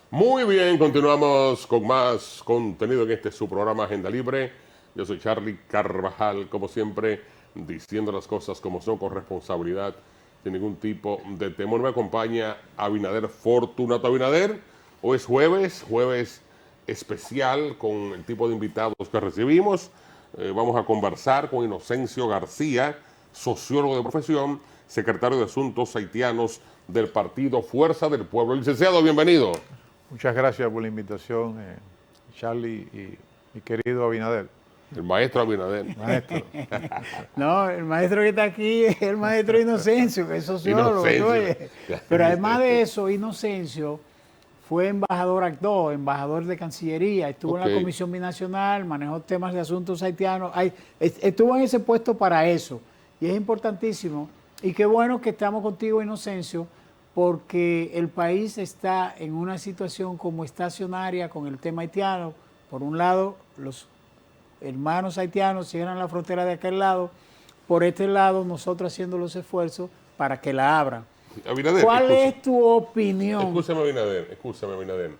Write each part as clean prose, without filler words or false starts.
Muy bien, continuamos con más contenido en su programa Agenda Libre. Yo soy Charlie Carvajal, como siempre, diciendo las cosas como son, con responsabilidad, sin ningún tipo de temor. Me acompaña Abinader Fortunato. Abinader, hoy es jueves especial con el tipo de invitados que recibimos. Vamos a conversar con Inocencio García, sociólogo de profesión, secretario de Asuntos Haitianos del Partido Fuerza del Pueblo. Licenciado, bienvenido. Muchas gracias por la invitación, Charlie y mi querido Abinader. El maestro Abinader. Maestro. No, el maestro que está aquí es el maestro Inocencio, que es sociólogo. Inocencio. Pero además de eso, Inocencio fue embajador actuó, embajador de Cancillería, estuvo en la Comisión Binacional, manejó temas de asuntos haitianos, estuvo en ese puesto para eso. Y es importantísimo. Y qué bueno que estamos contigo, Inocencio, porque el país está en una situación como estacionaria con el tema haitiano. Por un lado, los hermanos haitianos cierran la frontera de aquel lado, por este lado nosotros haciendo los esfuerzos para que la abran. Abinader, ¿Cuál es tu opinión? Escúchame, Abinader.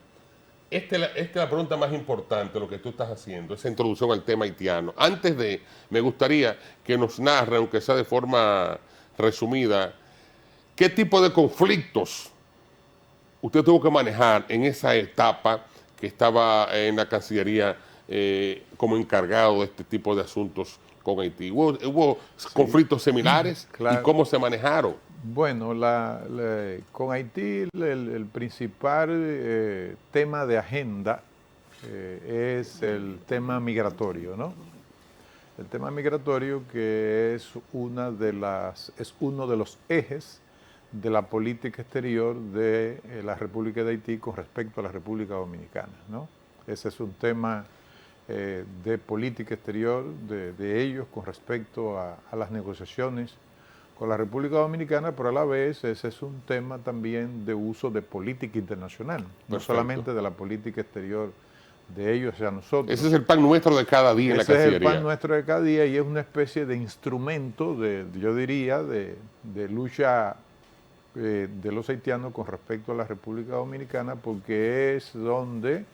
Esta es la pregunta más importante, lo que tú estás haciendo, esa introducción al tema haitiano. Me gustaría que nos narre, aunque sea de forma resumida, ¿qué tipo de conflictos usted tuvo que manejar en esa etapa que estaba en la Cancillería como encargado de este tipo de asuntos con Haití? ¿Hubo conflictos similares? Claro. ¿Y cómo se manejaron? Bueno, con Haití el principal tema de agenda es el tema migratorio, ¿no? El tema migratorio que es uno de los ejes de la política exterior de la República de Haití con respecto a la República Dominicana, ¿no? Ese es un tema de política exterior de ellos con respecto a las negociaciones con la República Dominicana, pero a la vez ese es un tema también de uso de política internacional, no solamente de la política exterior de ellos hacia nosotros. Ese es el pan nuestro de cada día en la Cancillería. Ese es el pan nuestro de cada día y es una especie de instrumento, yo diría, de lucha de los haitianos con respecto a la República Dominicana, porque es donde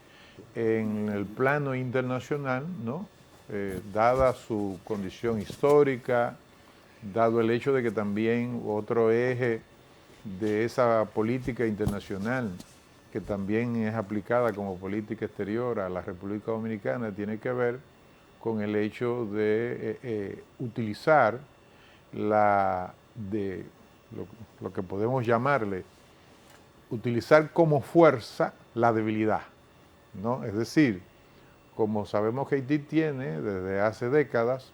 en el plano internacional, ¿no? Dada su condición histórica, dado el hecho de que también otro eje de esa política internacional que también es aplicada como política exterior a la República Dominicana tiene que ver con el hecho de utilizar lo que podemos llamarle, utilizar como fuerza la debilidad, ¿no? Es decir, como sabemos que Haití tiene desde hace décadas,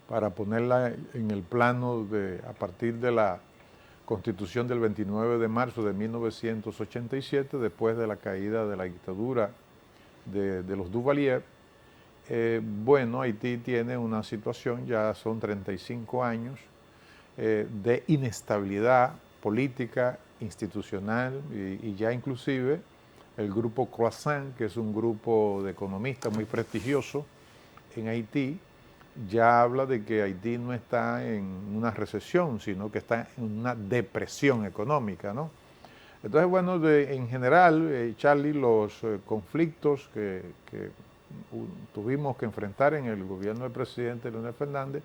para ponerla en el plano a partir de la Constitución del 29 de marzo de 1987, después de la caída de la dictadura de los Duvalier, bueno, Haití tiene una situación, ya son 35 años, de inestabilidad política, institucional y ya inclusive el grupo Croissant, que es un grupo de economistas muy prestigioso en Haití, ya habla de que Haití no está en una recesión, sino que está en una depresión económica, ¿no? Entonces, bueno, en general, Charlie, los conflictos que tuvimos que enfrentar en el gobierno del presidente Leonel Fernández,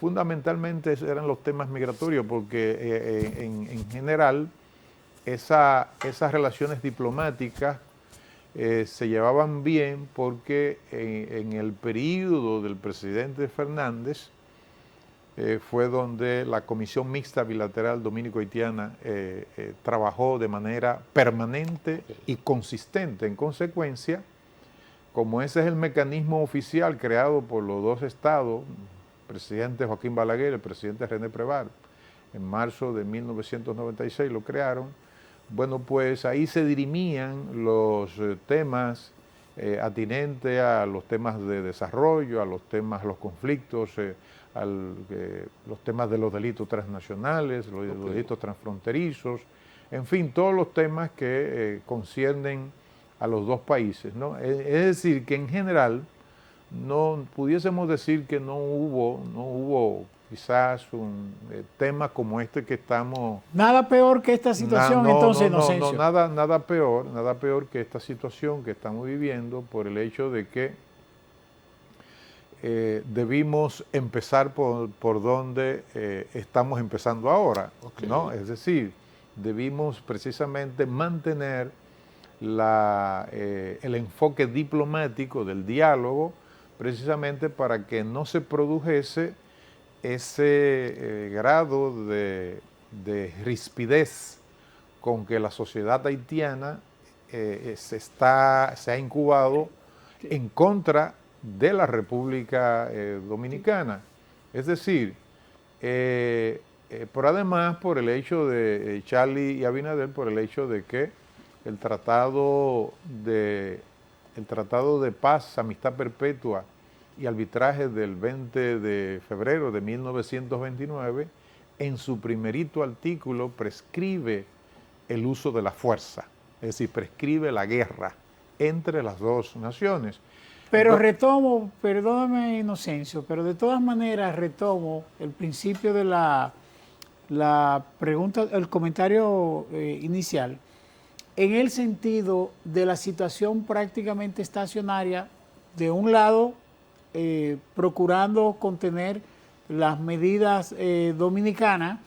fundamentalmente eran los temas migratorios, porque en general esas relaciones diplomáticas se llevaban bien porque en el periodo del presidente Fernández fue donde la Comisión Mixta Bilateral Dominico-Haitiana trabajó de manera permanente y consistente. En consecuencia, como ese es el mecanismo oficial creado por los dos estados, el presidente Joaquín Balaguer y el presidente René Préval, en marzo de 1996 lo crearon. Bueno, pues ahí se dirimían los temas atinentes a los temas de desarrollo, a los conflictos, los temas de los delitos transnacionales, los delitos transfronterizos, en fin, todos los temas que conciernen a los dos países, ¿no? Es decir, que en general no pudiésemos decir que no hubo quizás un tema como este que estamos... Nada peor que esta situación, entonces, Inocencio. Nada peor que esta situación que estamos viviendo por el hecho de que debimos empezar por donde estamos empezando ahora, ¿no? Es decir, debimos precisamente mantener el enfoque diplomático del diálogo, precisamente para que no se produjese ese grado de rispidez con que la sociedad haitiana se ha incubado en contra de la República Dominicana. Es decir, por además, por el hecho de Charlie y Abinader, por el hecho de que el tratado de paz, amistad perpetua y arbitraje del 20 de febrero de 1929, en su primerito artículo prescribe el uso de la fuerza, es decir, prescribe la guerra entre las dos naciones. Pero retomo, perdóname Inocencio, pero de todas maneras retomo el principio de la pregunta, el comentario inicial, en el sentido de la situación prácticamente estacionaria, de un lado, procurando contener las medidas dominicanas,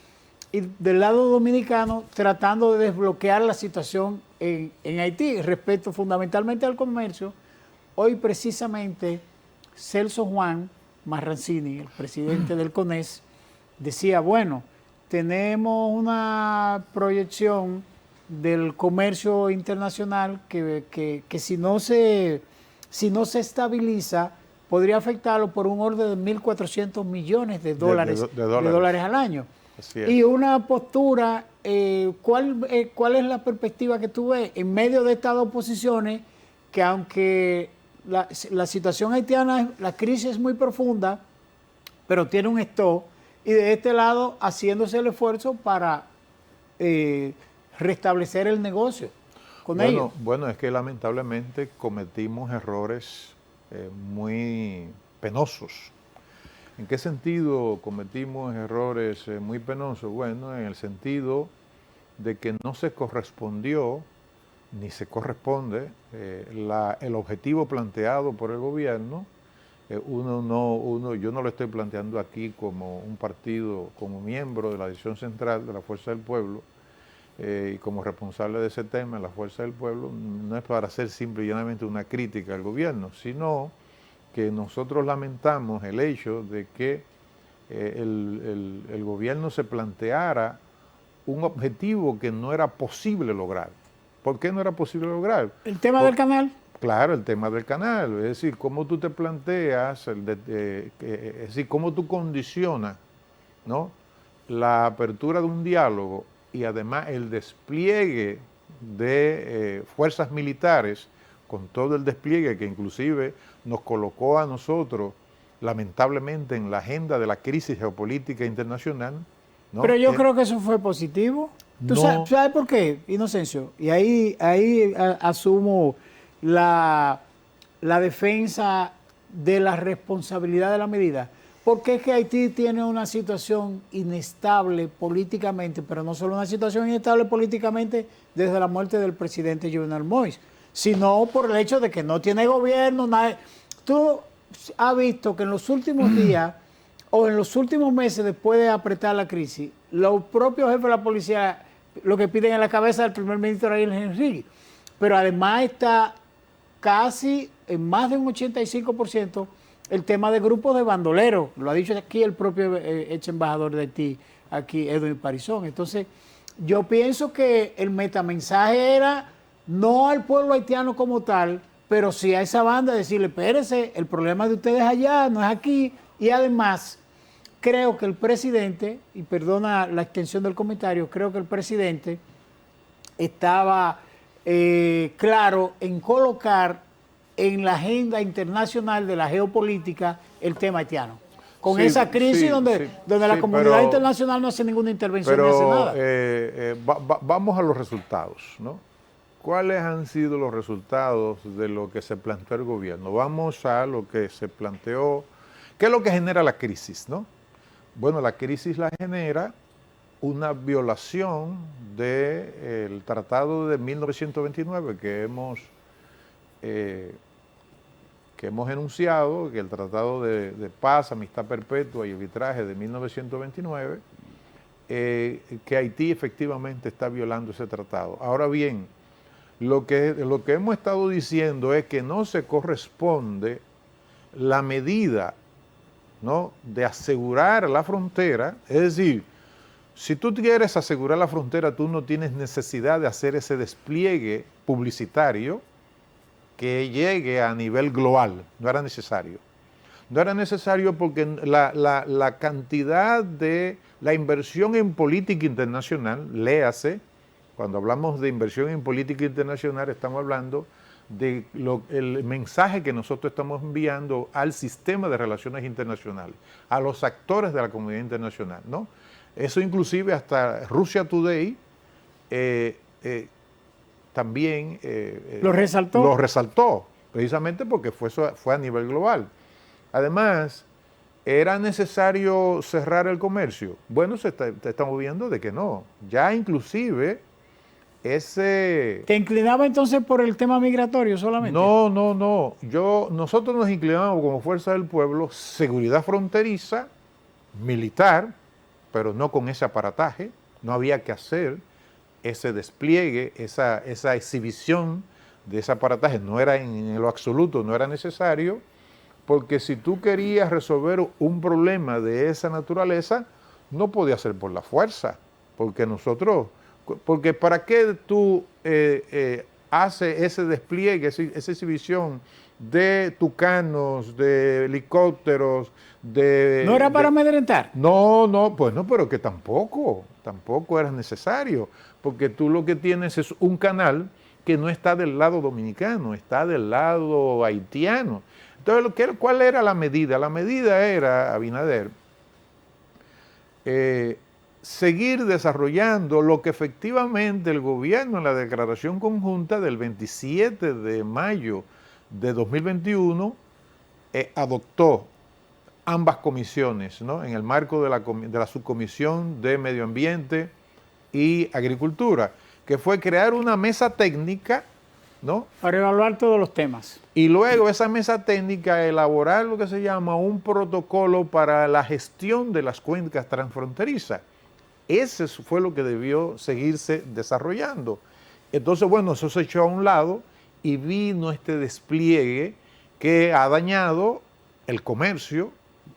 y del lado dominicano tratando de desbloquear la situación en Haití, respecto fundamentalmente al comercio. Hoy precisamente Celso Juan Marrancini, el presidente del CONES, decía, bueno, tenemos una proyección del comercio internacional que si no se estabiliza, podría afectarlo por un orden de 1.400 millones de dólares al año. Así es. Y una postura, ¿cuál es la perspectiva que tú ves en medio de estas dos posiciones que aunque la situación haitiana, la crisis es muy profunda, pero tiene un stop, y de este lado haciéndose el esfuerzo para restablecer el negocio con ellos? Bueno, es que lamentablemente cometimos errores muy penosos. ¿En qué sentido cometimos errores muy penosos? Bueno, en el sentido de que no se correspondió ni se corresponde el objetivo planteado por el gobierno. Yo no lo estoy planteando aquí como un partido, como miembro de la Dirección Central de la Fuerza del Pueblo y como responsable de ese tema en la Fuerza del Pueblo, no es para hacer simple y llanamente una crítica al gobierno, sino que nosotros lamentamos el hecho de que el gobierno se planteara un objetivo que no era posible lograr. ¿Por qué no era posible lograr? ¿El tema del canal? Claro, el tema del canal. Es decir, cómo tú te planteas, es decir, cómo tú condicionas, ¿no?, la apertura de un diálogo y además el despliegue de fuerzas militares, con todo el despliegue que inclusive nos colocó a nosotros, lamentablemente, en la agenda de la crisis geopolítica internacional, ¿no? Pero yo creo que eso fue positivo. ¿Tú sabes por qué, Inocencio? Y ahí asumo la defensa de la responsabilidad de la medida. Porque es que Haití tiene una situación inestable políticamente, pero no solo una situación inestable políticamente desde la muerte del presidente Jovenel Moïse, sino por el hecho de que no tiene gobierno. Tú has visto que en los últimos días o en los últimos meses, después de apretar la crisis, los propios jefes de la policía lo que piden es la cabeza del primer ministro Ariel Henry. Pero además está casi en más de un 85% el tema de grupos de bandoleros. Lo ha dicho aquí el propio ex embajador de Haití, aquí Edwin Parizón. Entonces, yo pienso que el metamensaje era no al pueblo haitiano como tal, pero sí a esa banda decirle, espérense, el problema de ustedes allá, no es aquí. Y además, creo que el presidente, y perdona la extensión del comentario, creo que el presidente estaba claro en colocar en la agenda internacional de la geopolítica el tema haitiano. Con esa crisis donde la comunidad internacional no hace ninguna intervención ni hace nada. Vamos a los resultados, ¿no? ¿Cuáles han sido los resultados de lo que se planteó el gobierno? Vamos a lo que se planteó. ¿Qué es lo que genera la crisis, no? Bueno, la crisis la genera una violación del Tratado de 1929 que hemos enunciado, que el Tratado de Paz, Amistad Perpetua y Arbitraje de 1929, que Haití efectivamente está violando ese tratado. Ahora bien, lo que hemos estado diciendo es que no se corresponde la medida, ¿no?, de asegurar la frontera. Es decir, si tú quieres asegurar la frontera, tú no tienes necesidad de hacer ese despliegue publicitario que llegue a nivel global. No era necesario. No era necesario porque la cantidad de la inversión en política internacional, léase, cuando hablamos de inversión en política internacional, estamos hablando de el mensaje que nosotros estamos enviando al sistema de relaciones internacionales, a los actores de la comunidad internacional, ¿no? Eso inclusive hasta Russia Today también lo resaltó, precisamente porque fue a nivel global. Además, ¿era necesario cerrar el comercio? Bueno, estamos viendo de que no. Ya inclusive ese... ¿Te inclinaba entonces por el tema migratorio solamente? No. Nosotros nos inclinamos como Fuerza del Pueblo, seguridad fronteriza, militar, pero no con ese aparataje. No había que hacer ese despliegue, esa exhibición de ese aparataje. No era en lo absoluto, no era necesario, porque si tú querías resolver un problema de esa naturaleza, no podías ser por la fuerza, porque ¿para qué tú haces ese despliegue, esa exhibición de tucanos, de helicópteros, ¿No era para amedrentar? No, pues no, pero que tampoco era necesario, porque tú lo que tienes es un canal que no está del lado dominicano, está del lado haitiano. Entonces, ¿cuál era la medida? La medida era, Abinader, seguir desarrollando lo que efectivamente el gobierno en la declaración conjunta del 27 de mayo de 2021 adoptó ambas comisiones, ¿no?, en el marco de la subcomisión de Medio Ambiente y Agricultura, que fue crear una mesa técnica, ¿no?, para evaluar todos los temas. Y luego esa mesa técnica elaborar lo que se llama un protocolo para la gestión de las cuencas transfronterizas. Ese fue lo que debió seguirse desarrollando. Entonces, bueno, eso se echó a un lado y vino este despliegue que ha dañado el comercio.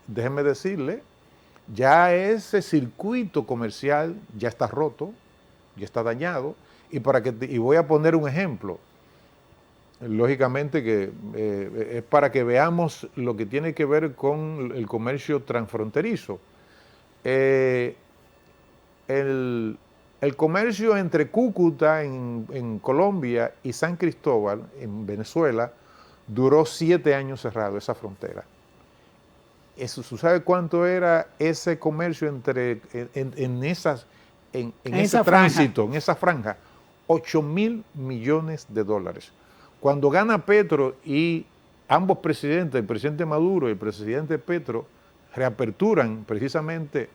Déjenme decirle, ya ese circuito comercial ya está roto, ya está dañado. Y voy a poner un ejemplo. Lógicamente que es para que veamos lo que tiene que ver con el comercio transfronterizo. El comercio entre Cúcuta en Colombia y San Cristóbal en Venezuela duró 7 años cerrado, esa frontera. ¿Tú sabes cuánto era ese comercio en ese tránsito, en esa franja? 8.000 millones de dólares. Cuando gana Petro y ambos presidentes, el presidente Maduro y el presidente Petro, reaperturan precisamente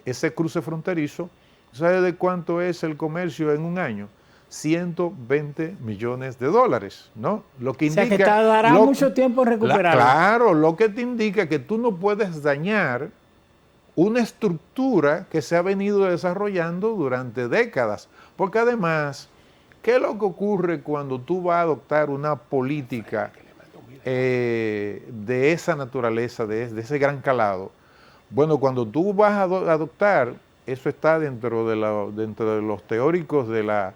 ese cruce fronterizo, ¿sabe de cuánto es el comercio en un año? 120 millones de dólares, ¿no? Lo que indica, o sea, que tardará mucho tiempo en recuperarlo. Claro, lo que te indica que tú no puedes dañar una estructura que se ha venido desarrollando durante décadas. Porque además, ¿qué es lo que ocurre cuando tú vas a adoptar una política de esa naturaleza, de ese gran calado? Bueno, cuando tú vas a adoptar, eso está dentro de los teóricos, de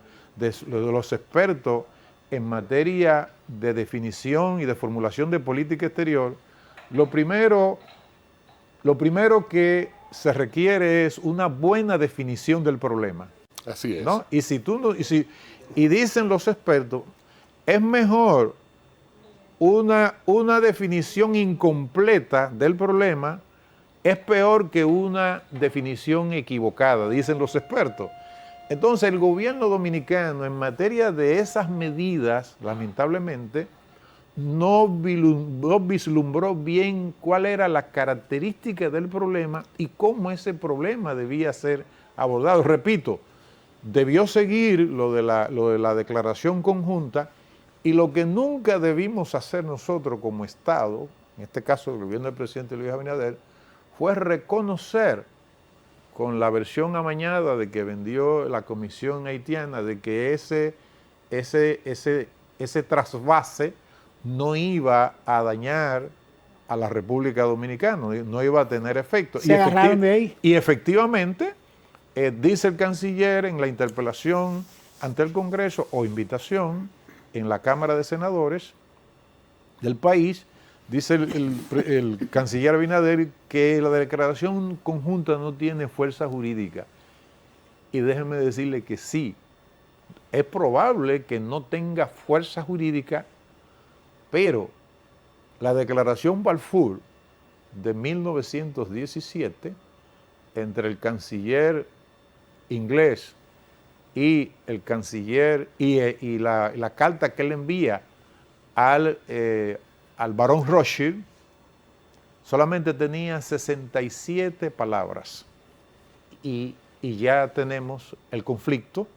los expertos en materia de definición y de formulación de política exterior. Lo primero que se requiere es una buena definición del problema. Así es. ¿No? Y dicen los expertos, es mejor una definición incompleta del problema, es peor que una definición equivocada, dicen los expertos. Entonces, el gobierno dominicano, en materia de esas medidas, lamentablemente, no vislumbró bien cuál era la característica del problema y cómo ese problema debía ser abordado. Repito, debió seguir lo de la declaración conjunta, y lo que nunca debimos hacer nosotros como Estado, en este caso el gobierno del presidente Luis Abinader, fue reconocer con la versión amañada de que vendió la Comisión Haitiana de que ese trasvase no iba a dañar a la República Dominicana, no iba a tener efecto. Se agarraron de ahí. Y efectivamente, dice el canciller en la interpelación ante el Congreso o invitación en la Cámara de Senadores del país, dice el canciller Abinader que la declaración conjunta no tiene fuerza jurídica. Y déjenme decirle que sí, es probable que no tenga fuerza jurídica, pero la declaración Balfour de 1917, entre el canciller inglés y el canciller y la carta que él envía al barón Rothschild, solamente tenía 67 palabras. Y ya tenemos el conflicto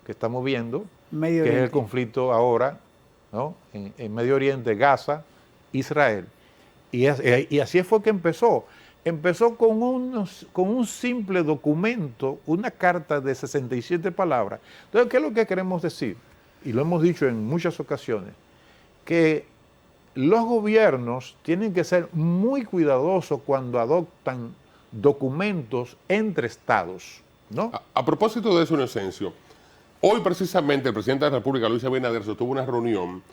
que estamos viendo, que es el conflicto ahora, ¿no?, en Medio Oriente, Gaza, Israel. Y así fue que empezó. Empezó con un simple documento, una carta de 67 palabras. Entonces, ¿qué es lo que queremos decir? Y lo hemos dicho en muchas ocasiones, que los gobiernos tienen que ser muy cuidadosos cuando adoptan documentos entre estados, ¿no? A propósito de eso, Inocencio, hoy precisamente el presidente de la República, Luis Abinader, sostuvo una reunión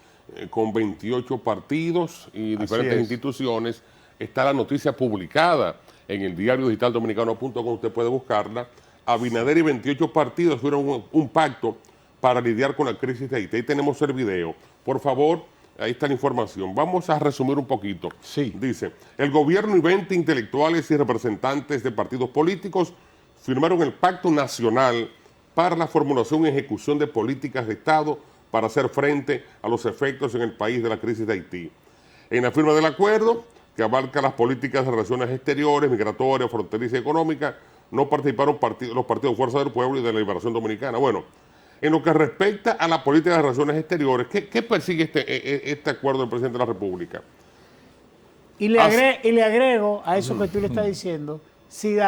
con 28 partidos y diferentes instituciones. Está la noticia publicada en el diario digital dominicano.com, usted puede buscarla. Abinader y 28 partidos tuvieron un pacto para lidiar con la crisis de Haití. Ahí tenemos el video. Por favor, ahí está la información. Vamos a resumir un poquito. Sí. Dice, el gobierno y 20 intelectuales y representantes de partidos políticos firmaron el Pacto Nacional para la formulación y ejecución de políticas de Estado para hacer frente a los efectos en el país de la crisis de Haití. En la firma del acuerdo, que abarca las políticas de relaciones exteriores, migratorias, fronterizas y económicas, no participaron los partidos Fuerza del Pueblo y de la Liberación Dominicana. Bueno, en lo que respecta a la política de relaciones exteriores, ¿qué persigue este acuerdo del presidente de la República? Y le agrego a eso que tú le estás diciendo, si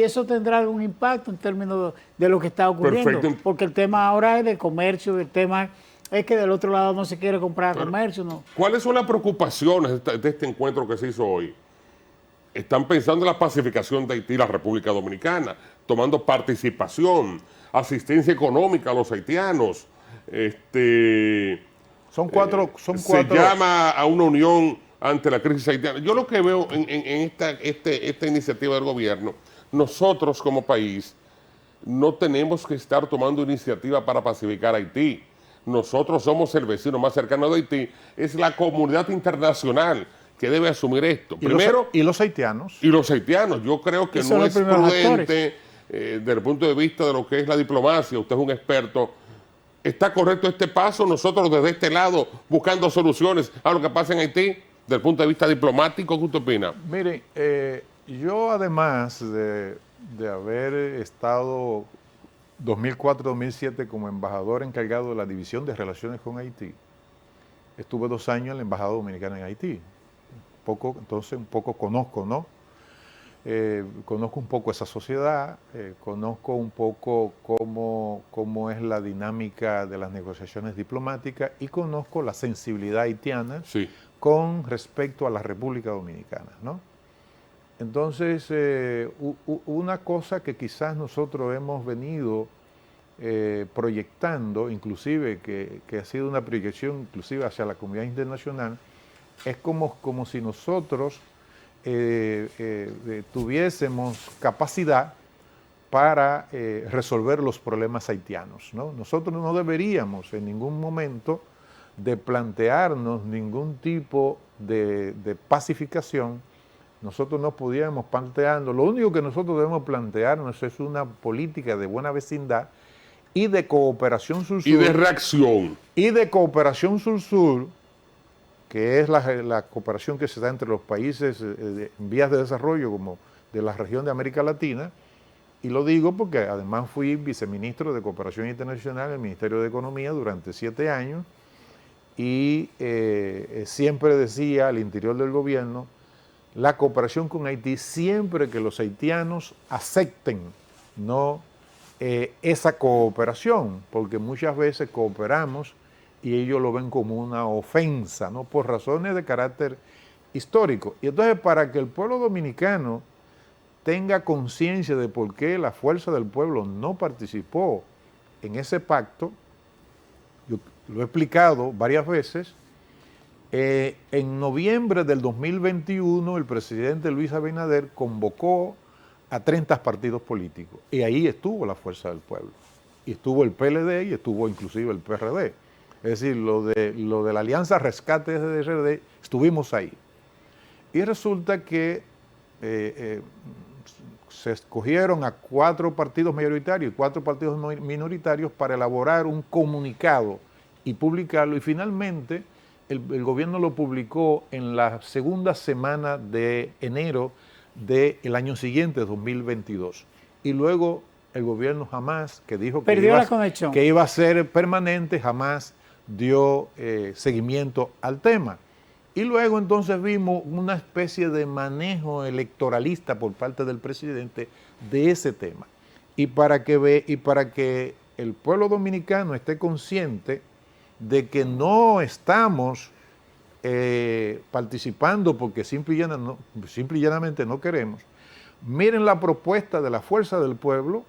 eso tendrá algún impacto en términos de lo que está ocurriendo. Perfecto. Porque el tema ahora es de comercio, el tema es que del otro lado no se quiere comprar comercio, ¿no? ¿Cuáles son las preocupaciones de este encuentro que se hizo hoy? Están pensando en la pacificación de Haití y la República Dominicana, tomando participación, asistencia económica a los haitianos. Son cuatro. Se llama a una unión ante la crisis haitiana. Yo lo que veo en esta iniciativa del gobierno, nosotros como país no tenemos que estar tomando iniciativa para pacificar a Haití. Nosotros somos el vecino más cercano de Haití. Es la comunidad internacional que debe asumir esto. Primero, ¿Y los haitianos? Y los haitianos. Yo creo que no es prudente desde el punto de vista de lo que es la diplomacia. Usted es un experto. ¿Está correcto este paso? Nosotros desde este lado buscando soluciones a lo que pasa en Haití, desde el punto de vista diplomático, ¿qué usted opina? Mire, yo además de haber estado 2004-2007 como embajador encargado de la División de Relaciones con Haití, estuve 2 años en la Embajada Dominicana en Haití. Entonces un poco conozco, ¿no? Conozco un poco esa sociedad, conozco un poco cómo es la dinámica de las negociaciones diplomáticas y conozco la sensibilidad haitiana con respecto a la República Dominicana, ¿no? Entonces, una cosa que quizás nosotros hemos venido proyectando, inclusive que ha sido una proyección inclusive hacia la comunidad internacional, es como si nosotros tuviésemos capacidad para resolver los problemas haitianos, ¿no? Nosotros no deberíamos en ningún momento de plantearnos ningún tipo de pacificación. Nosotros no podíamos plantearnos, lo único que nosotros debemos plantearnos es una política de buena vecindad y de cooperación sur-sur. Y de reacción. Y de cooperación sur-sur que es la cooperación que se da entre los países en vías de desarrollo como de la región de América Latina, y lo digo porque además fui viceministro de Cooperación Internacional en el Ministerio de Economía durante 7 años, y siempre decía al interior del gobierno, la cooperación con Haití siempre que los haitianos acepten esa cooperación, porque muchas veces cooperamos y ellos lo ven como una ofensa, ¿no? Por razones de carácter histórico. Y entonces, para que el pueblo dominicano tenga conciencia de por qué la Fuerza del Pueblo no participó en ese pacto, yo lo he explicado varias veces. En noviembre del 2021 el presidente Luis Abinader convocó a 30 partidos políticos y ahí estuvo la Fuerza del Pueblo, y estuvo el PLD y estuvo inclusive el PRD. Es decir, lo de la Alianza Rescate SRD, estuvimos ahí. Y resulta que se escogieron a 4 partidos mayoritarios y 4 partidos minoritarios para elaborar un comunicado y publicarlo, y finalmente el gobierno lo publicó en la segunda semana de enero del año siguiente, 2022. Y luego el gobierno jamás, que dijo que iba a ser permanente, jamás dio seguimiento al tema. Y luego entonces vimos una especie de manejo electoralista por parte del presidente de ese tema. Y para que el pueblo dominicano esté consciente de que no estamos participando porque simple y llanamente no queremos, miren la propuesta de la Fuerza del Pueblo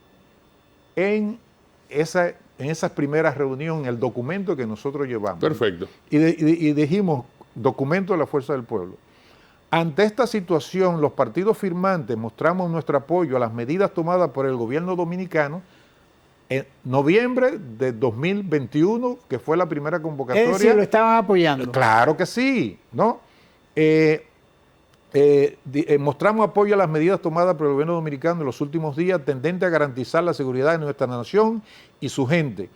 en esa primera reunión, el documento que nosotros llevamos. Perfecto. Y dijimos, documento de la Fuerza del Pueblo. Ante esta situación, los partidos firmantes mostramos nuestro apoyo a las medidas tomadas por el gobierno dominicano en noviembre de 2021, que fue la primera convocatoria. Es decir, lo estaban apoyando. Claro que sí, ¿no? Mostramos apoyo a las medidas tomadas por el gobierno dominicano en los últimos días, tendente a garantizar la seguridad de nuestra nación y su gente.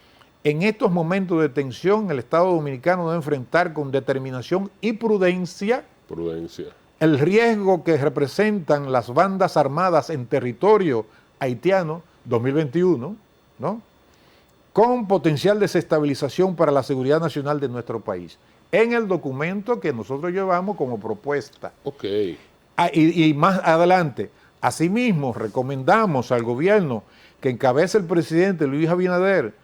En estos momentos de tensión, el Estado dominicano debe enfrentar con determinación y prudencia el riesgo que representan las bandas armadas en territorio haitiano 2021, ¿no? Con potencial desestabilización para la seguridad nacional de nuestro país. En el documento que nosotros llevamos como propuesta. Ok. Y más adelante, asimismo, recomendamos al gobierno que encabeza el presidente Luis Abinader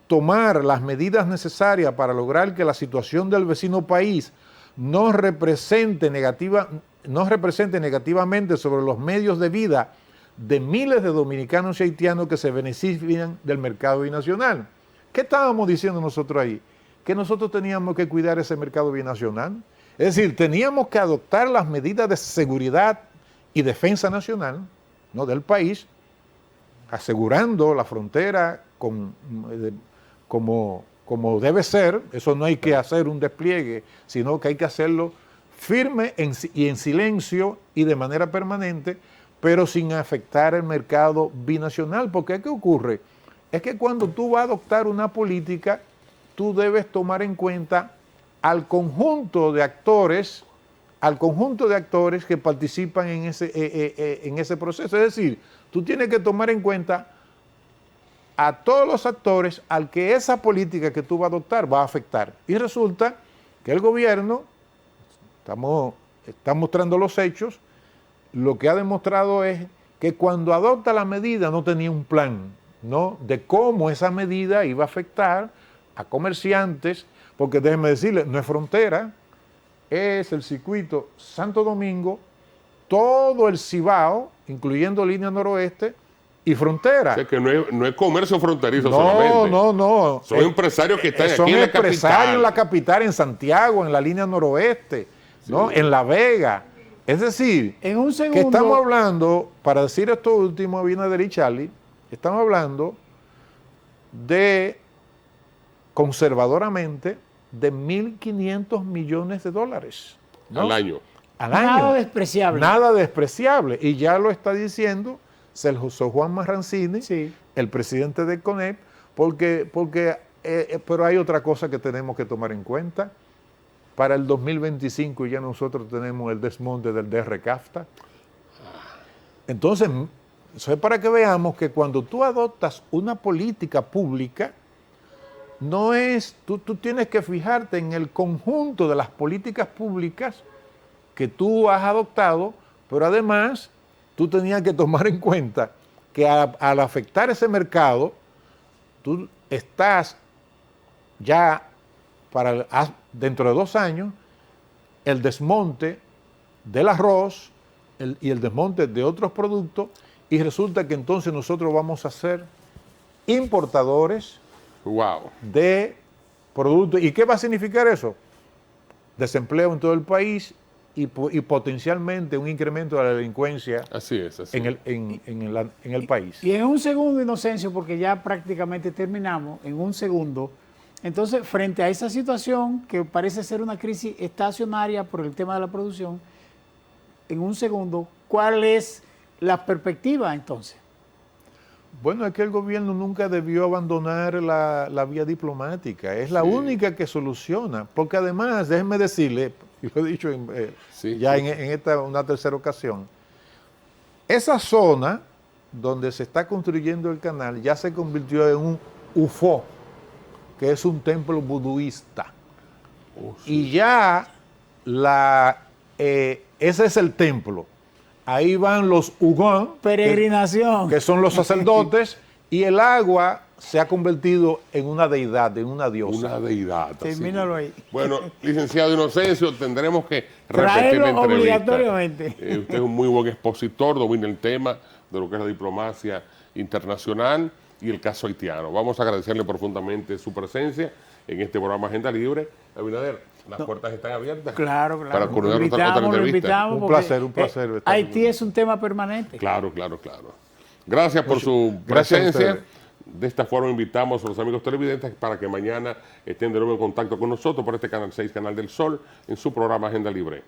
tomar las medidas necesarias para lograr que la situación del vecino país no represente negativamente sobre los medios de vida de miles de dominicanos y haitianos que se benefician del mercado binacional. ¿Qué estábamos diciendo nosotros ahí? Que nosotros teníamos que cuidar ese mercado binacional. Es decir, teníamos que adoptar las medidas de seguridad y defensa nacional, ¿no?, del país, asegurando la frontera como debe ser. Eso no hay que hacer un despliegue, sino que hay que hacerlo firme y en silencio y de manera permanente, pero sin afectar el mercado binacional. Porque ¿qué ocurre? Es que cuando tú vas a adoptar una política, tú debes tomar en cuenta al conjunto de actores que participan en ese proceso. Es decir, tú tienes que tomar en cuenta a todos los actores al que esa política que tú vas a adoptar va a afectar. Y resulta que el gobierno, está mostrando los hechos, lo que ha demostrado es que cuando adopta la medida no tenía un plan, ¿no?, de cómo esa medida iba a afectar a comerciantes, porque déjenme decirles, no es frontera, es el circuito Santo Domingo, todo el Cibao, incluyendo línea noroeste, y frontera. O sea, que no es comercio fronterizo solamente. No. Son empresarios que están aquí en la capital. Son empresarios en la capital, en Santiago, en la línea noroeste, ¿no?, en La Vega. Es decir, en un segundo, que estamos hablando, para decir esto último, Abinader y Charlie, estamos hablando de, conservadoramente, de 1.500 millones de dólares, ¿no?, al año. Nada despreciable. Nada despreciable. Y ya lo está diciendo Celso Juan Marrancini, sí, el presidente de CONEP, pero hay otra cosa que tenemos que tomar en cuenta. para el 2025 ya nosotros tenemos el desmonte del DR-CAFTA. Entonces, eso es para que veamos que cuando tú adoptas una política pública, no es, tú tienes que fijarte en el conjunto de las políticas públicas que tú has adoptado, pero además tú tenías que tomar en cuenta que al afectar ese mercado, tú estás ya dentro de 2 años, el desmonte del arroz y el desmonte de otros productos, y resulta que entonces nosotros vamos a ser importadores de productos. ¿Y qué va a significar eso? Desempleo en todo el país y potencialmente un incremento de la delincuencia en el país. Y en un segundo, Inocencio, porque ya prácticamente terminamos, en un segundo, entonces frente a esa situación que parece ser una crisis estacionaria por el tema de la producción, en un segundo, ¿cuál es la perspectiva entonces? Bueno, es que el gobierno nunca debió abandonar la vía diplomática. Es la única que soluciona. Porque además, déjenme decirle, y lo he dicho en una tercera ocasión, esa zona donde se está construyendo el canal ya se convirtió en un UFO, que es un templo buduista. Y ya ese es el templo. Ahí van los Ugón, peregrinación, que son los sacerdotes, y el agua se ha convertido en una deidad, en una diosa. Una deidad. Termínalo ahí. Bueno, licenciado Inocencio, tendremos que repetir traerlo la entrevista. Obligatoriamente. Usted es un muy buen expositor, domina el tema de lo que es la diplomacia internacional y el caso haitiano. Vamos a agradecerle profundamente su presencia en este programa Agenda Libre. Abinader, las puertas están abiertas. Claro. Para coordinar otra entrevista. Un placer. Haití es un tema permanente. Claro. Gracias por su presencia. De esta forma invitamos a los amigos televidentes para que mañana estén de nuevo en contacto con nosotros por este Canal 6, Canal del Sol, en su programa Agenda Libre.